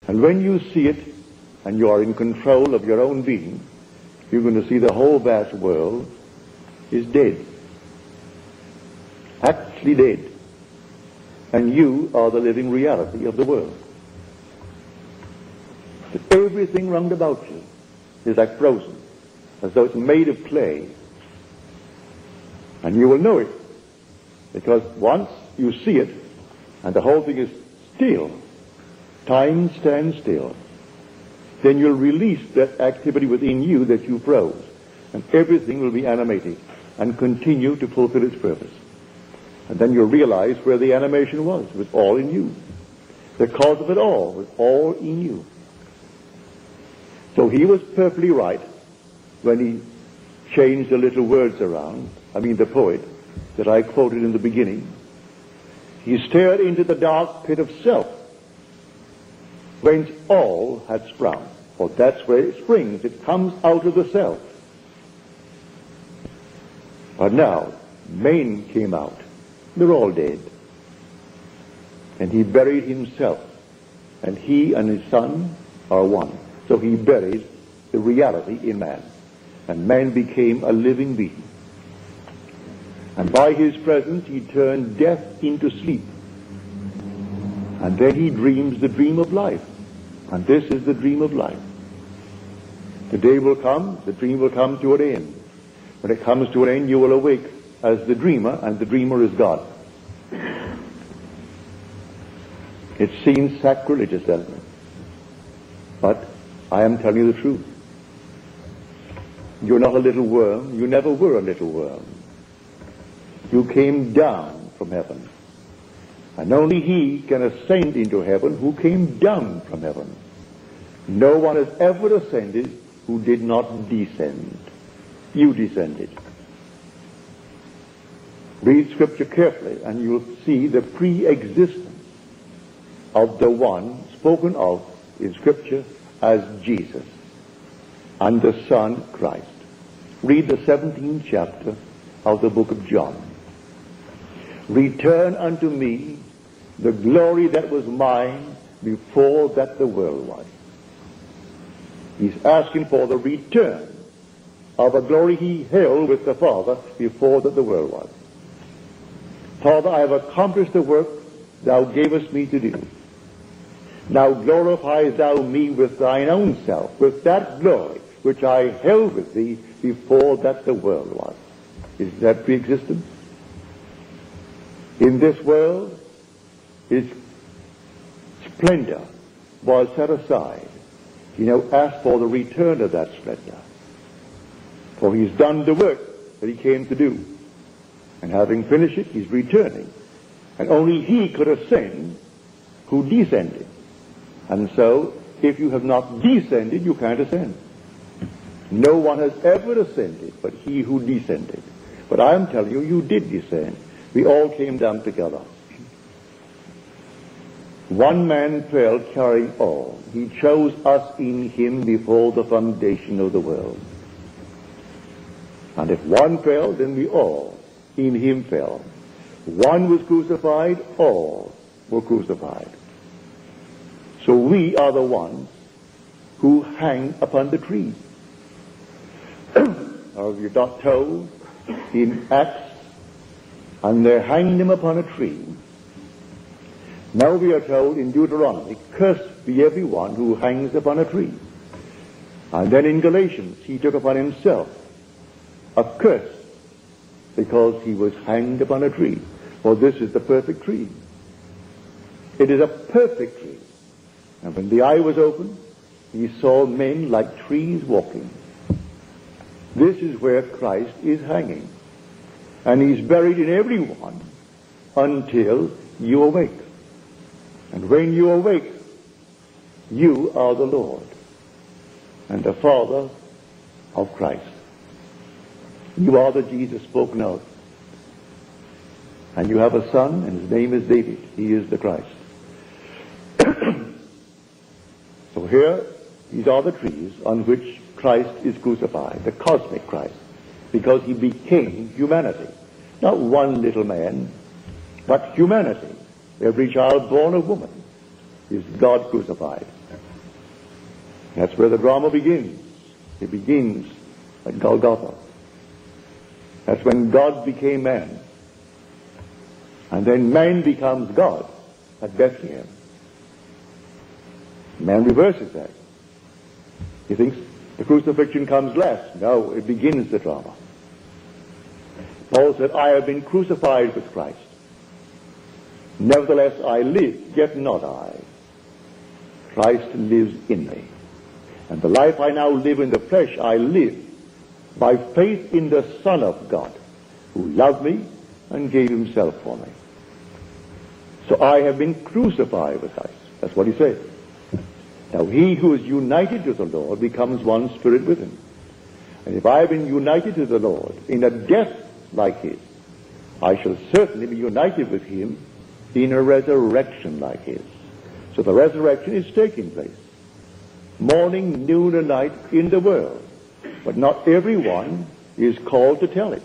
And when you see it, and you are in control of your own being, you're going to see the whole vast world is dead. Actually dead. And you are the living reality of the world. That everything round about you is like frozen, as though it's made of clay. And you will know it, because once you see it, and the whole thing is still, time stands still, then you'll release that activity within you that you froze, and everything will be animated and continue to fulfill its purpose. And then you'll realize where the animation was. It was all in you. The cause of it all was all in you. So he was perfectly right when he changed the little words around. The poet that I quoted in the beginning. He stared into the dark pit of self, whence all had sprung. For that's where it springs. It comes out of the self. But now, men came out. They're all dead. And he buried himself. And he and his son are one. So he buried the reality in man. And man became a living being. And by his presence he turned death into sleep. And then he dreams the dream of life. And this is the dream of life. The day will come, the dream will come to an end. When it comes to an end, you will awake as the dreamer, and the dreamer is God. It seems sacrilegious, doesn't it? But I am telling you the truth. You're not a little worm. You never were a little worm. You came down from heaven. And only he can ascend into heaven who came down from heaven. No one has ever ascended who did not descend. You descended. Read Scripture carefully and you'll see the pre-existence of the one spoken of in Scripture as Jesus and the Son Christ. Read the 17th chapter of the book of John. Return unto me the glory that was mine before that the world was. He's asking for the return of a glory he held with the Father before that the world was. Father, I have accomplished the work thou gavest me to do. Now glorify thou me with thine own self, with that glory which I held with thee before that the world was. Is that pre-existence? In this world, his splendor was set aside. He now asks for the return of that splendor. For he's done the work that he came to do. And having finished it, he's returning. And only he could ascend who descended. And so, if you have not descended, you can't ascend. No one has ever ascended but he who descended. But I am telling you, you did descend. We all came down together. One man fell carrying all. He chose us in him before the foundation of the world. And if one fell, then we all in him fell. One was crucified, all were crucified. So we are the ones who hang upon the tree. Or you're not told in Acts, and they hanged him upon a tree. Now we are told in Deuteronomy, cursed be everyone who hangs upon a tree. And then in Galatians, he took upon himself a curse because he was hanged upon a tree. For this is the perfect tree. It is a perfect tree. And when the eye was opened, he saw men like trees walking. This is where Christ is hanging. And he's buried in everyone until you awake. And when you awake, you are the Lord and the Father of Christ. You are the Jesus spoken of. And you have a son, and his name is David. He is the Christ. So here, these are the trees on which Christ is crucified, the cosmic Christ, because he became humanity. Not one little man, but humanity. Every child born of woman is God crucified. That's where the drama begins. It begins at Golgotha. That's when God became man. And then man becomes God at Bethlehem. Man reverses that. He thinks the crucifixion comes last. No, it begins the drama. Paul said, I have been crucified with Christ. Nevertheless I live, yet not I. Christ lives in me. And the life I now live in the flesh, I live by faith in the Son of God, who loved me and gave himself for me. So I have been crucified with Christ. That's what he said. Now he who is united to the Lord becomes one spirit with him. And if I have been united to the Lord in a death like his, I shall certainly be united with him in a resurrection like his. So the resurrection is taking place. Morning, noon, and night in the world. But not everyone is called to tell it.